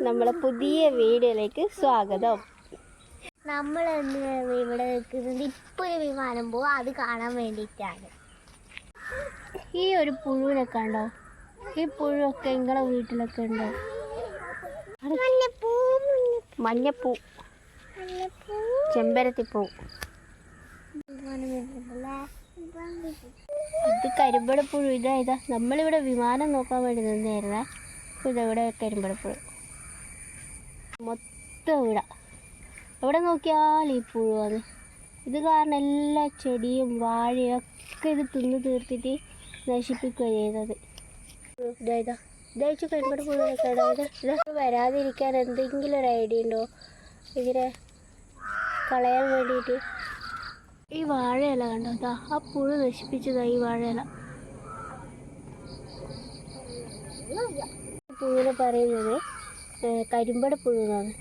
നമ്മളെ പുതിയ വീഡിയോയിലേക്ക് സ്വാഗതം. നമ്മൾ ഇവിടെ നിൽക്കുന്നത് ഇപ്പോൾ ഒരു വിമാനം പോകും, അത് കാണാൻ വേണ്ടിയിട്ടാണ്. ഈ ഒരു പുഴുവിനൊക്കെ ഉണ്ടോ? ഈ പുഴുവൊക്കെ നിങ്ങളെ വീട്ടിലൊക്കെ ഉണ്ടോ? മഞ്ഞപ്പൂ, ചെമ്പരത്തിപ്പൂ. ഇത് കരിമ്പടപ്പുഴു. ഇതാ നമ്മളിവിടെ വിമാനം നോക്കാൻ വേണ്ടി നിന്നായിരുന്നേ. അപ്പോൾ ഇതെവിടെ കരിമ്പടപ്പുഴു മൊത്തം ഇവിടെ എവിടെ നോക്കിയാലും ഈ പുഴുവാണ്. ഇത് കാരണം എല്ലാ ചെടിയും വാഴയും ഒക്കെ ഇത് തിന്ന് തീർത്തിട്ട് നശിപ്പിക്കുകയാണ് ചെയ്യുന്നത്. ഇതായിട്ട് കരിമ്പടപ്പുഴുവൊക്കെ ഇതൊക്കെ വരാതിരിക്കാൻ എന്തെങ്കിലും ഒരു ഐഡിയ ഉണ്ടോ ഇതിനെ കളയാൻ വേണ്ടിയിട്ട്? ഈ വാഴയില കണ്ടോ? അതാ ആ പുഴു നശിപ്പിച്ചതാ ഈ വാഴയില. പുഴുവിനെ പറയുന്നത് കരിമ്പടപ്പുഴു എന്നാണ്.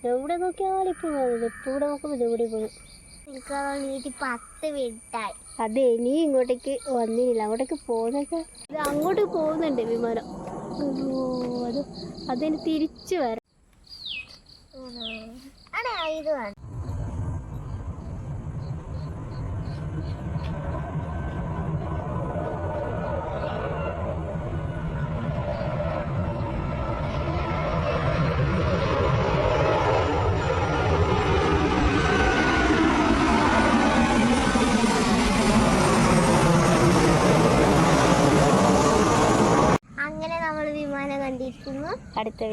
എവിടെ നോക്കിയാലും പുഴുവാണ്. എപ്പോഴും നോക്കുമ്പോൾ ഇതെവിടെ പുഴു. എനിക്ക് 10 മിനിറ്റായി. അതെ, നീ ഇങ്ങോട്ടേക്ക് വന്നില്ല. അങ്ങോട്ടേക്ക് പോകുന്നൊക്കെ ഇത് അങ്ങോട്ട് പോകുന്നുണ്ട് വിമാനം. അതിന് തിരിച്ചു വരാം. ഇത് വേണം. അടുത്ത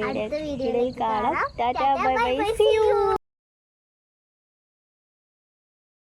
വീഡിയോയിൽ കാണാം. Tata bye bye, see U.